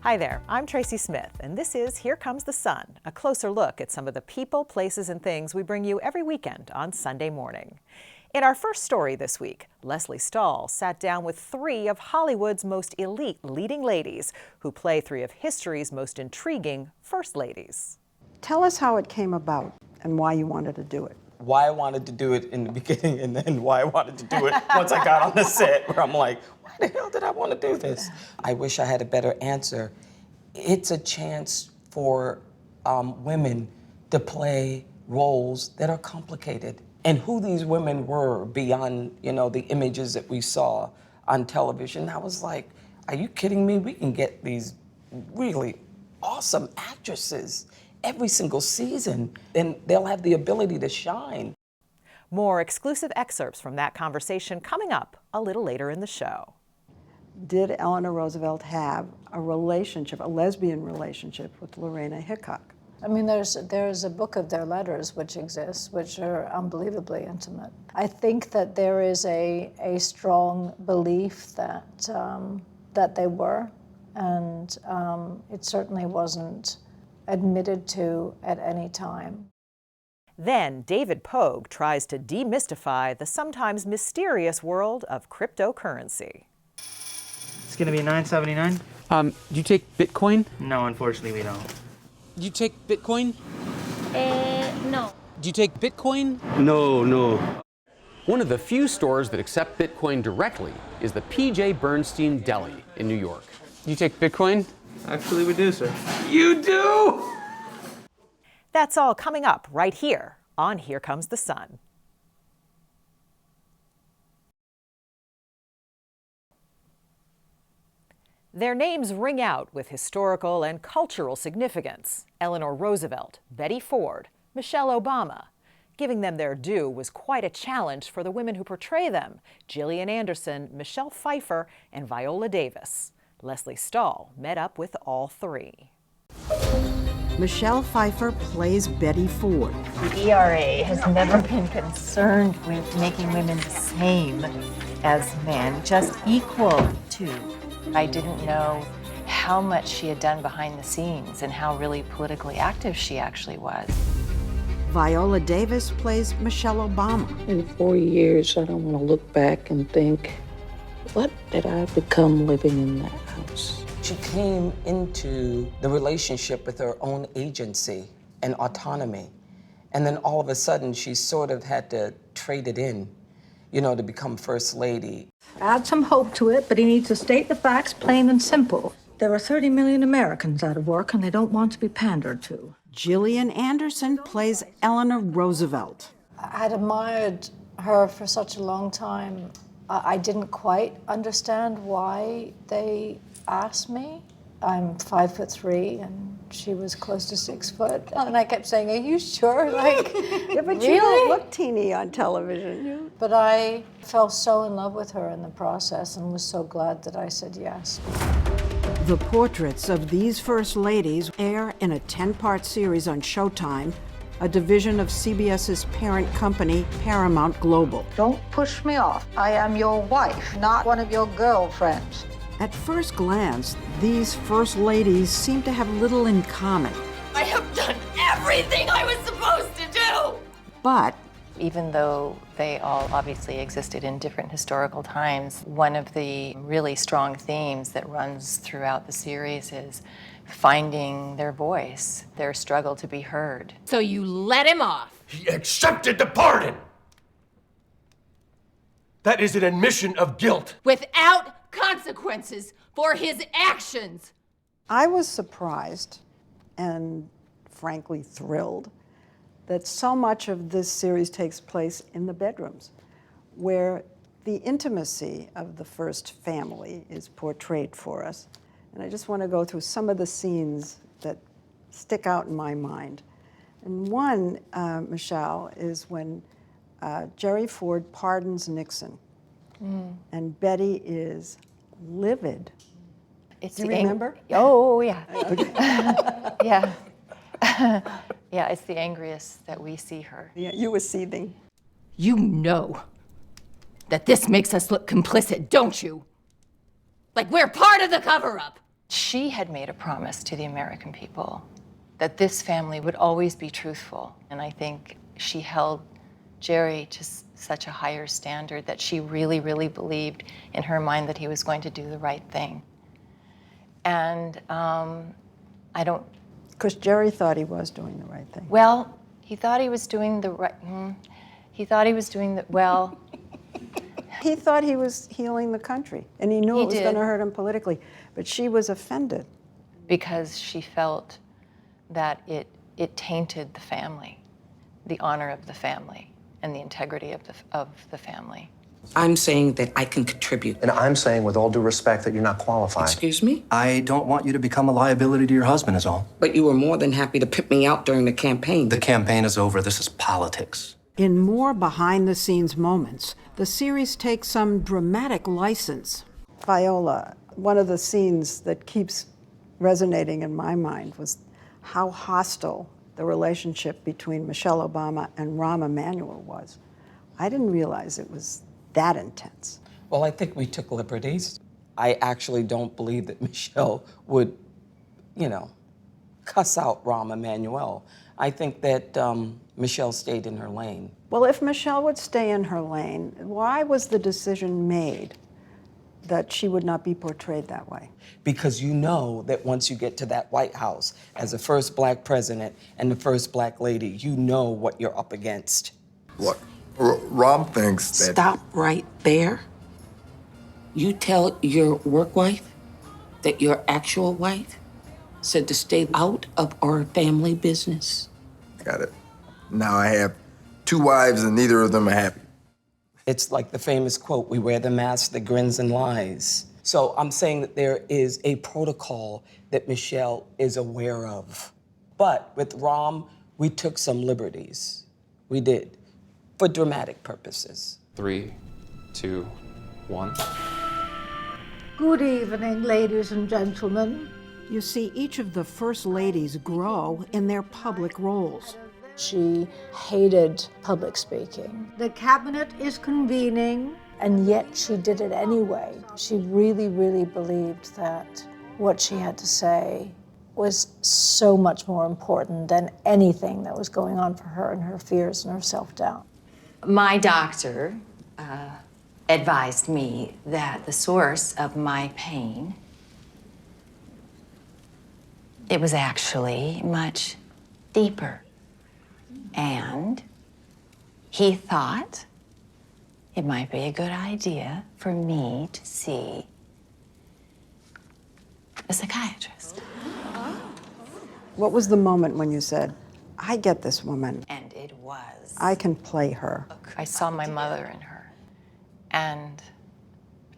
Hi there, I'm Tracy Smith, and this is Here Comes the Sun, a closer look at some of the people, places, and things we bring you every weekend on Sunday morning. In our first story this week, Leslie Stahl sat down with three of Hollywood's most elite leading ladies who play three of history's most intriguing first ladies. Tell us how it came about and why you wanted to do it. Why I wanted to do it in the beginning and then why I wanted to do it once I got on the set, where I'm like, why the hell did I want to do this? I wish I had a better answer. It's a chance for women to play roles that are complicated. And who these women were beyond, the images that we saw on television, I was like, are you kidding me? We can get these really awesome actresses every single season, and they'll have the ability to shine. More exclusive excerpts from that conversation coming up a little later in the show. Did Eleanor Roosevelt have a relationship, a lesbian relationship with Lorena Hickok? I mean, there's a book of their letters which exists, which are unbelievably intimate. I think that there is a strong belief that that they were, and it certainly wasn't admitted to at any time. Then David Pogue tries to demystify the sometimes mysterious world of cryptocurrency. It's gonna be $9.79. Do you take Bitcoin? No, unfortunately we don't. Do you take Bitcoin? No. Do you take Bitcoin? No. One of the few stores that accept Bitcoin directly is the P.J. Bernstein Deli in New York. You take Bitcoin? Actually, we do, sir. You do? That's all coming up right here on Here Comes the Sun. Their names ring out with historical and cultural significance. Eleanor Roosevelt, Betty Ford, Michelle Obama. Giving them their due was quite a challenge for the women who portray them: Gillian Anderson, Michelle Pfeiffer, and Viola Davis. Leslie Stahl met up with all three. Michelle Pfeiffer plays Betty Ford. The ERA has never been concerned with making women the same as men, just equal to. I didn't know how much she had done behind the scenes and how really politically active she actually was. Viola Davis plays Michelle Obama. In 4 years, I don't want to look back and think, what did I become living in that house? She came into the relationship with her own agency and autonomy. And then all of a sudden, she sort of had to trade it in, to become First Lady. Add some hope to it, but he needs to state the facts plain and simple. There are 30 million Americans out of work, and they don't want to be pandered to. Gillian Anderson plays Eleanor Roosevelt. I'd admired her for such a long time. I didn't quite understand why they asked me. I'm 5'3", and she was close to 6 foot. And I kept saying, are you sure? Like, Yeah, but really? you don't look teeny on television. But I fell so in love with her in the process and was so glad that I said yes. The portraits of these first ladies air in a 10-part series on Showtime, a division of CBS's parent company, Paramount Global. Don't push me off. I am your wife, not one of your girlfriends. At first glance, these first ladies seem to have little in common. I have done everything I was supposed to do! But Even though they all obviously existed in different historical times, one of the really strong themes that runs throughout the series is finding their voice, their struggle to be heard. So you let him off. He accepted the pardon. That is an admission of guilt. Without consequences for his actions. I was surprised and frankly thrilled that so much of this series takes place in the bedrooms, where the intimacy of the first family is portrayed for us. And I just want to go through some of the scenes that stick out in my mind. And one, Michelle, is when Jerry Ford pardons Nixon, and Betty is livid. Do you remember? Oh, yeah. Yeah. Yeah, it's the angriest that we see her. Yeah, you were seething. You know that this makes us look complicit, don't you? Like we're part of the cover-up. She had made a promise to the American people that this family would always be truthful. And I think she held Jerry to such a higher standard that she really, really believed in her mind that he was going to do the right thing. And I don't... Because Jerry thought he was doing the right thing. Well, he thought he was doing the right... He thought he was doing the... Well... He thought he was healing the country, and he knew He it was did. going to hurt him politically. But she was offended. Because she felt that it tainted the family, the honor of the family, and the integrity of the family. I'm saying that I can contribute. And I'm saying, with all due respect, that you're not qualified. Excuse me? I don't want you to become a liability to your husband, is all. But you were more than happy to pimp me out during the campaign. The campaign is over. This is politics. In more behind-the-scenes moments, the series takes some dramatic license. Viola, one of the scenes that keeps resonating in my mind was how hostile the relationship between Michelle Obama and Rahm Emanuel was. I didn't realize it was that intense. Well, I think we took liberties. I actually don't believe that Michelle would, cuss out Rahm Emanuel. I think that Michelle stayed in her lane. Well, if Michelle would stay in her lane, why was the decision made that she would not be portrayed that way? Because you know that once you get to that White House as the first black president and the first black lady, you know what you're up against. Look, Rahm thinks that... Stop right there. You tell your work wife that your actual wife said to stay out of our family business. Got it. Now I have 2 wives and neither of them are happy. It's like the famous quote, we wear the mask that grins and lies. So I'm saying that there is a protocol that Michelle is aware of. But with Rahm, we took some liberties. We did, for dramatic purposes. 3, 2, 1. Good evening, ladies and gentlemen. You see each of the first ladies grow in their public roles. She hated public speaking. The cabinet is convening. And yet she did it anyway. She really, really believed that what she had to say was so much more important than anything that was going on for her and her fears and her self-doubt. My doctor advised me that the source of my pain, it was actually much deeper. And he thought it might be a good idea for me to see a psychiatrist. What was the moment when you said, I get this woman? And it was. I can play her. I saw my mother in her, and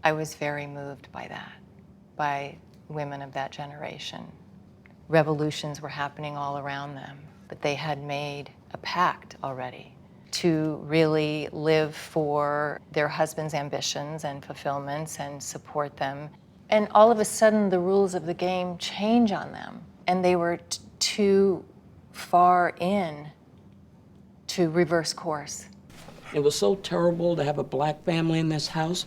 I was very moved by that, by women of that generation. Revolutions were happening all around them, but they had made a pact already to really live for their husband's ambitions and fulfillments and support them. And all of a sudden, the rules of the game change on them, and they were too far in to reverse course. It was so terrible to have a black family in this house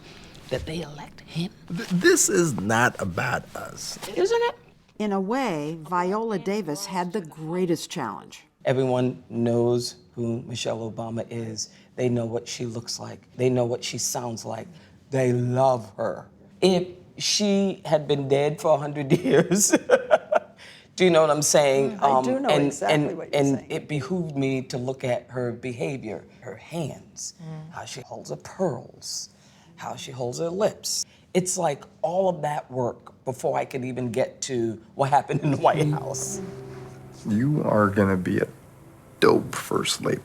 that they elect him. This is not about us. Isn't it? In a way, Viola Davis had the greatest challenge. Everyone knows who Michelle Obama is. They know what she looks like. They know what she sounds like. They love her. If she had been dead for 100 years, do you know what I'm saying? I do know exactly what you're saying. And it behooved me to look at her behavior, her hands, how she holds her pearls, how she holds her lips. It's like all of that work before I could even get to what happened in the White House. You are gonna be a dope first lady.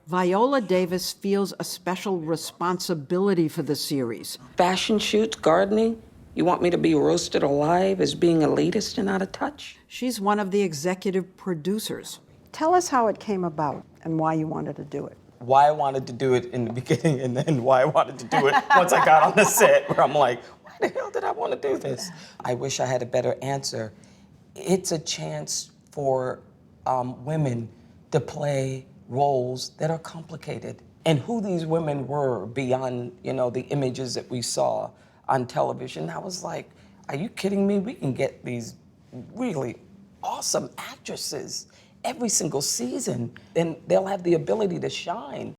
Viola Davis feels a special responsibility for the series. Fashion shoots, gardening. You want me to be roasted alive as being elitist and out of touch? She's one of the executive producers. Tell us how it came about and why you wanted to do it. Why I wanted to do it in the beginning and then why I wanted to do it once I got on the set, where I'm like, why the hell did I want to do this? I wish I had a better answer. It's a chance for women to play roles that are complicated. And who these women were beyond, the images that we saw on television, I was like, are you kidding me? We can get these really awesome actresses every single season, and they'll have the ability to shine.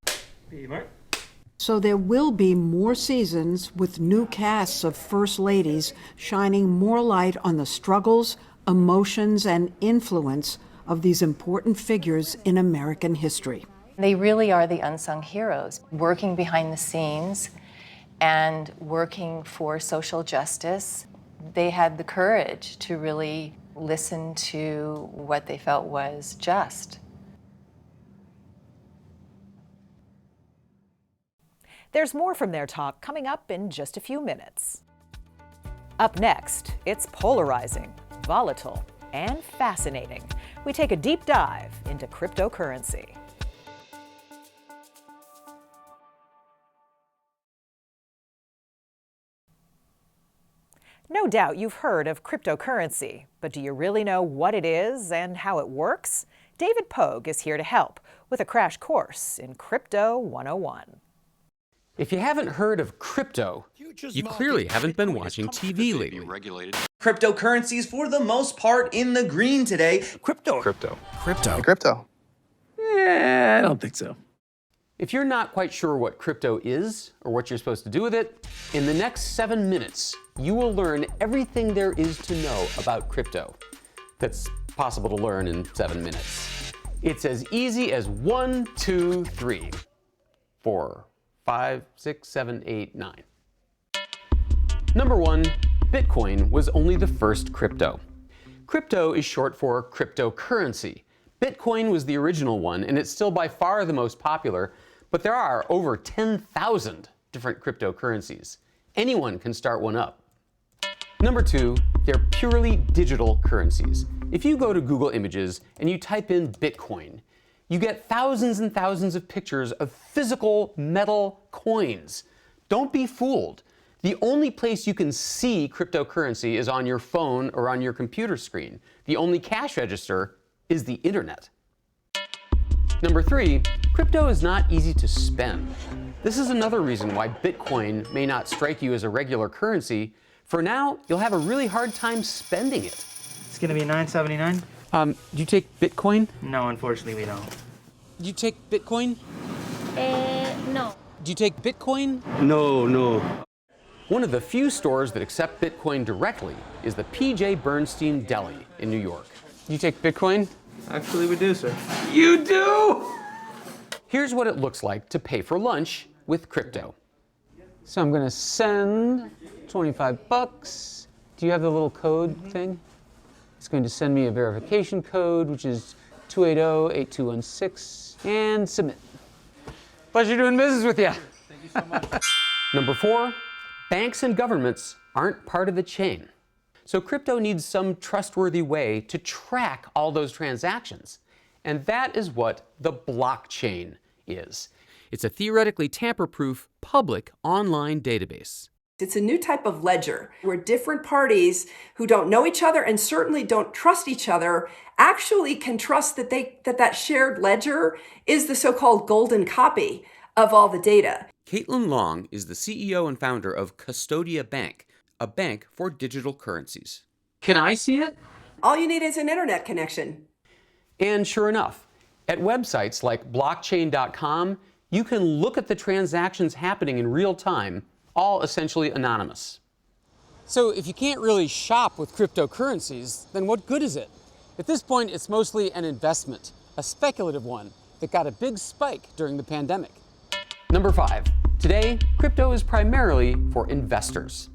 So there will be more seasons with new casts of First Ladies shining more light on the struggles, emotions, and influence of these important figures in American history. They really are the unsung heroes, working behind the scenes and working for social justice. They had the courage to really listen to what they felt was just. There's more from their talk coming up in just a few minutes. Up next, it's polarizing, volatile, and fascinating. We take a deep dive into cryptocurrency. No doubt you've heard of cryptocurrency, but do you really know what it is and how it works? David Pogue is here to help with a crash course in Crypto 101. If you haven't heard of crypto, you clearly haven't been watching TV lately. Cryptocurrencies, for the most part, in the green today. Crypto. I don't think so. If you're not quite sure what crypto is or what you're supposed to do with it, in the next 7 minutes, you will learn everything there is to know about crypto that's possible to learn in 7 minutes. It's as easy as 1, 2, 3, 4, 5, 6, 7, 8, 9. Number 1, Bitcoin was only the first crypto. Crypto is short for cryptocurrency. Bitcoin was the original one, and it's still by far the most popular, but there are over 10,000 different cryptocurrencies. Anyone can start one up. Number 2, they're purely digital currencies. If you go to Google Images and you type in Bitcoin, you get thousands and thousands of pictures of physical metal coins. Don't be fooled. The only place you can see cryptocurrency is on your phone or on your computer screen. The only cash register is the internet. Number 3, crypto is not easy to spend. This is another reason why Bitcoin may not strike you as a regular currency. For now, you'll have a really hard time spending it. It's gonna be $9.79. Do you take Bitcoin? No, unfortunately we don't. Do you take Bitcoin? No. Do you take Bitcoin? No. One of the few stores that accept Bitcoin directly is the P.J. Bernstein Deli in New York. You take Bitcoin? Actually, we do, sir. You do? Here's what it looks like to pay for lunch with crypto. So I'm gonna send 25 bucks. Do you have the little code thing? It's going to send me a verification code, which is 280-8216, and submit. Pleasure doing business with you. Thank you so much. Number 4, banks and governments aren't part of the chain. So crypto needs some trustworthy way to track all those transactions. And that is what the blockchain is. It's a theoretically tamper-proof public online database. It's a new type of ledger where different parties who don't know each other and certainly don't trust each other actually can trust that that shared ledger is the so-called golden copy of all the data. Caitlin Long is the CEO and founder of Custodia Bank, a bank for digital currencies. Can I see it? All you need is an internet connection. And sure enough, at websites like blockchain.com, you can look at the transactions happening in real time, all essentially anonymous. So if you can't really shop with cryptocurrencies, then what good is it? At this point, it's mostly an investment, a speculative one that got a big spike during the pandemic. Number 5, today, crypto is primarily for investors.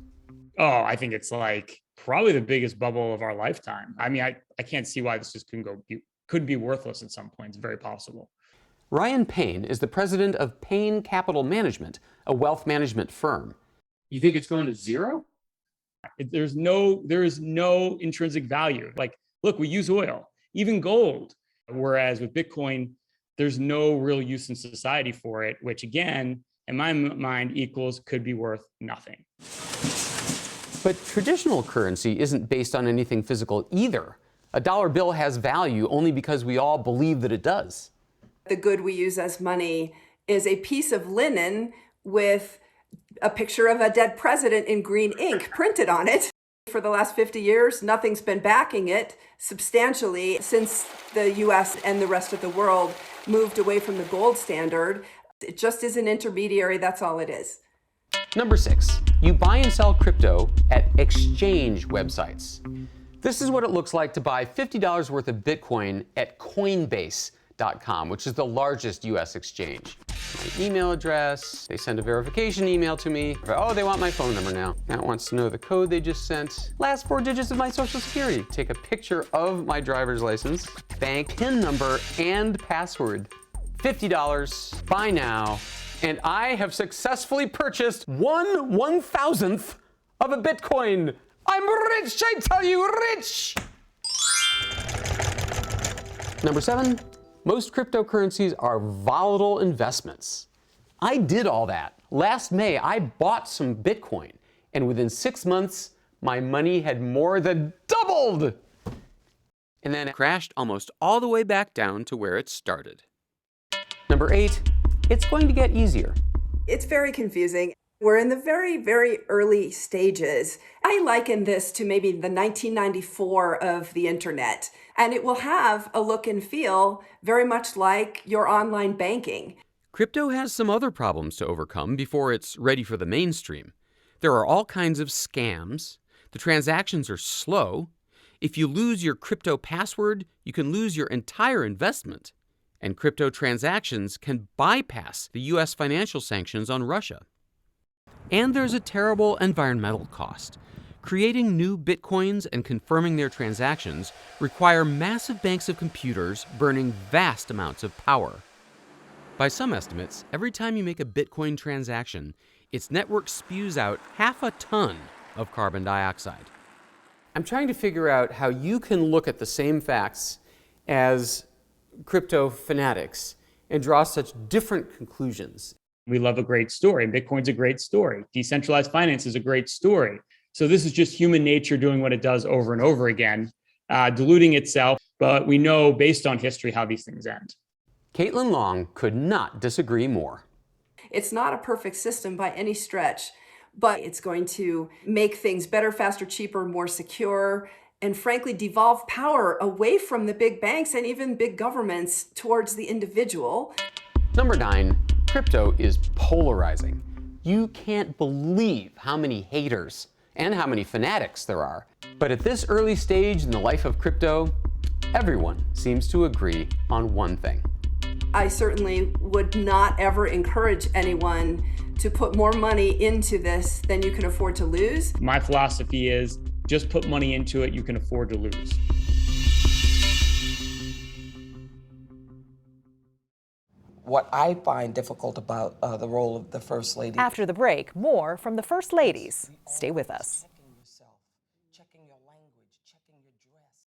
Oh, I think it's like probably the biggest bubble of our lifetime. I mean, I can't see why this just couldn't be worthless at some point. It's very possible. Ryan Payne is the president of Payne Capital Management, a wealth management firm. You think it's going to zero? There is no intrinsic value. Like, look, we use oil, even gold. Whereas with Bitcoin, there's no real use in society for it, which again, in my mind, equals could be worth nothing. But traditional currency isn't based on anything physical either. A dollar bill has value only because we all believe that it does. The good we use as money is a piece of linen with a picture of a dead president in green ink printed on it. For the last 50 years, nothing's been backing it substantially since the US and the rest of the world moved away from the gold standard. It just is an intermediary, that's all it is. Number 6, you buy and sell crypto at exchange websites. This is what it looks like to buy $50 worth of Bitcoin at Coinbase.com, which is the largest US exchange. My email address, they send a verification email to me. Oh, they want my phone number now. Now it wants to know the code they just sent. Last 4 digits of my social security. Take a picture of my driver's license, bank PIN number, and password. $50, buy now, and I have successfully purchased 1/1000th of a Bitcoin. I'm rich, I tell you, rich! Number 7, most cryptocurrencies are volatile investments. I did all that. Last May, I bought some Bitcoin, and within 6 months, my money had more than doubled! And then it crashed almost all the way back down to where it started. Number 8, it's going to get easier. It's very confusing. We're in the very, very early stages. I liken this to maybe the 1994 of the internet, and it will have a look and feel very much like your online banking. Crypto has some other problems to overcome before it's ready for the mainstream. There are all kinds of scams. The transactions are slow. If you lose your crypto password, you can lose your entire investment. And crypto transactions can bypass the US financial sanctions on Russia. And there's a terrible environmental cost. Creating new Bitcoins and confirming their transactions require massive banks of computers burning vast amounts of power. By some estimates, every time you make a Bitcoin transaction, its network spews out 0.5 ton of carbon dioxide. I'm trying to figure out how you can look at the same facts as crypto fanatics and draw such different conclusions. We love a great story. Bitcoin's a great story. Decentralized finance is a great story. So this is just human nature doing what it does over and over again, diluting itself. But we know based on history how these things end. Caitlin Long could not disagree more. It's not a perfect system by any stretch, but it's going to make things better, faster, cheaper, more secure, and frankly devolve power away from the big banks and even big governments towards the individual. Number 9, crypto is polarizing. You can't believe how many haters and how many fanatics there are. But at this early stage in the life of crypto, everyone seems to agree on one thing. I certainly would not ever encourage anyone to put more money into this than you can afford to lose. My philosophy is just put money into it you can afford to lose. What I find difficult about the role of the First Lady. After the break, more from the First Ladies. Stay with us. Checking your language, checking your dress.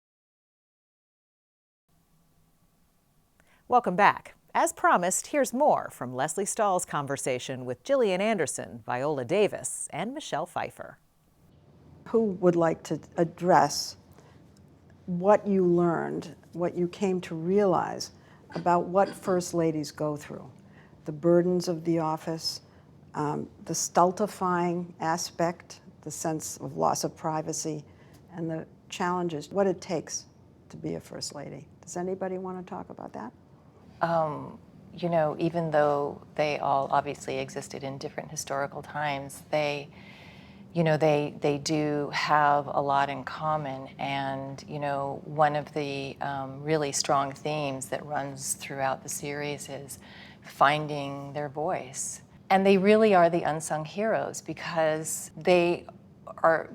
Welcome back. As promised, here's more from Leslie Stahl's conversation with Gillian Anderson, Viola Davis, and Michelle Pfeiffer. Who would like to address what you learned, what you came to realize about what First Ladies go through? The burdens of the office, the stultifying aspect, the sense of loss of privacy, and the challenges, what it takes to be a First Lady. Does anybody want to talk about that? You know, even though they all obviously existed in different historical times, they do have a lot in common. And, you know, one of the really strong themes that runs throughout the series is finding their voice. And they really are the unsung heroes because they are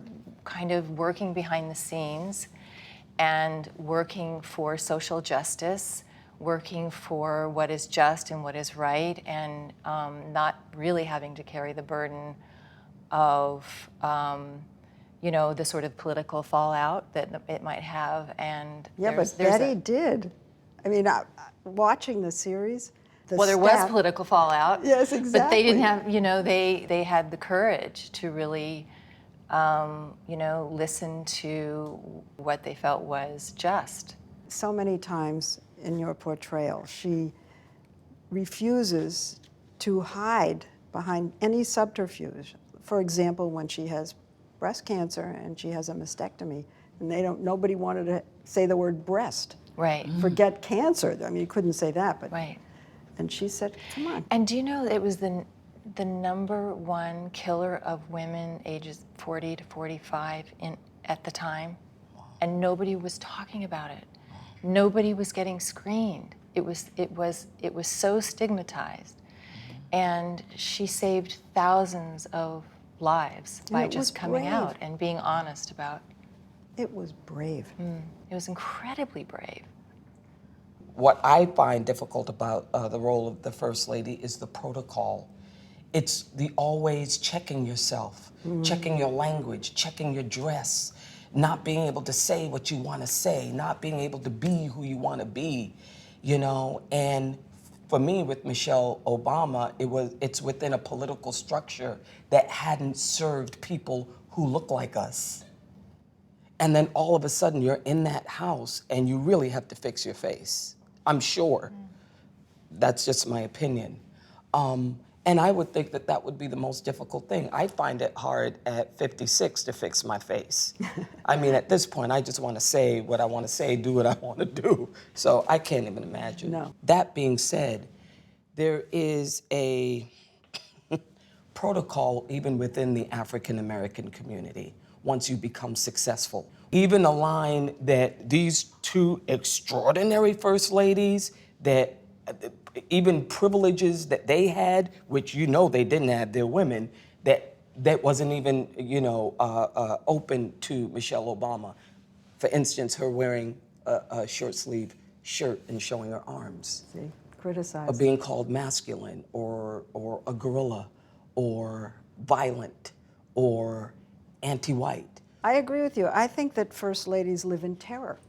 kind of working behind the scenes and working for social justice, working for what is just and what is right, and not really having to carry the burden of, you know, the sort of political fallout that it might have. And yeah, but Betty did. I mean, watching the series, there was political fallout. Yes, exactly. But they didn't have, you know, they had the courage to really, you know, listen to what they felt was just. So many times in your portrayal, she refuses to hide behind any subterfuge. For example, when she has breast cancer and she has a mastectomy, and nobody wanted to say the word breast. Right. Forget cancer. I mean, you couldn't say that, but. Right. And she said, come on. And do you know it was the #1 killer of women ages 40 to 45 at the time? And nobody was talking about it. Nobody was getting screened. It was so stigmatized. And she saved thousands of lives by just coming out and being honest about. It was brave. It was incredibly brave. What I find difficult about the role of the First Lady is the protocol. It's the always checking yourself, checking your language, checking your dress, not being able to say what you want to say, not being able to be who you want to be, you know. And for me, with Michelle Obama, it's within a political structure that hadn't served people who look like us. And then all of a sudden you're in that house and you really have to fix your face. I'm sure. That's just my opinion. And I would think that that would be the most difficult thing. I find it hard at 56 to fix my face. I mean, at this point, I just want to say what I want to say, do what I want to do. So I can't even imagine. No. That being said, there is a protocol even within the African American community once you become successful. Even a line that these two extraordinary first ladies, that even privileges that they had, which you know they didn't have, their women, that wasn't even, you know, open to Michelle Obama. For instance, her wearing a short sleeve shirt and showing her arms. See, criticized. Or being called masculine, or a gorilla, or violent, or anti-white. I agree with you. I think that first ladies live in terror.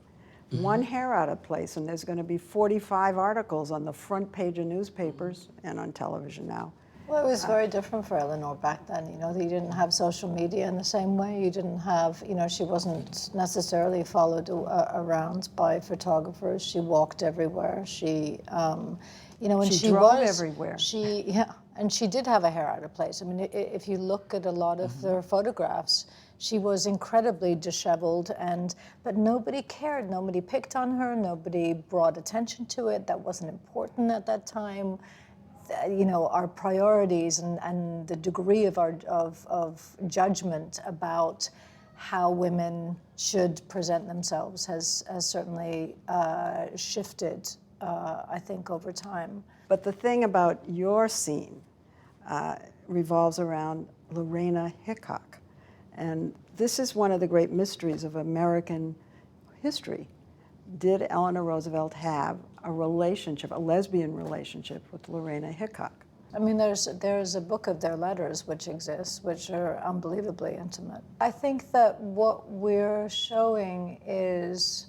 One hair out of place, and there's going to be 45 articles on the front page of newspapers and on television now. Well, it was very different for Eleanor back then. You know, you didn't have social media in the same way. You didn't have, you know, she wasn't necessarily followed around by photographers. She walked everywhere. She, you know, and she drove everywhere. And she did have a hair out of place. I mean, if you look at a lot of their photographs, she was incredibly disheveled, but nobody cared. Nobody picked on her. Nobody brought attention to it. That wasn't important at that time. You know, our priorities and the degree of judgment about how women should present themselves has certainly shifted, I think, over time. But the thing about your scene revolves around Lorena Hickok. And this is one of the great mysteries of American history. Did Eleanor Roosevelt have a relationship, a lesbian relationship with Lorena Hickok? I mean, there's a book of their letters which exists, which are unbelievably intimate. I think that what we're showing is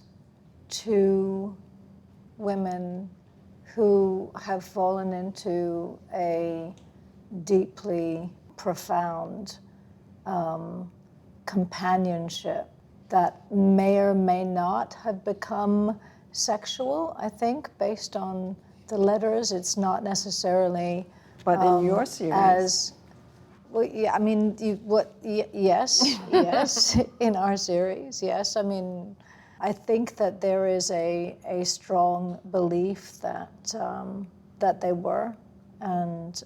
two women who have fallen into a deeply profound companionship that may or may not have become sexual, I think, based on the letters. It's not necessarily... But in your series... Well, yeah, I mean, yes, yes, in our series, yes. I mean, I think that there is a strong belief that, that they were, and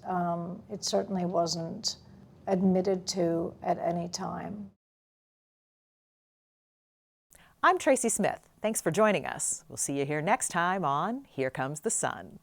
it certainly wasn't admitted to at any time. I'm Tracy Smith. Thanks for joining us. We'll see you here next time on Here Comes the Sun.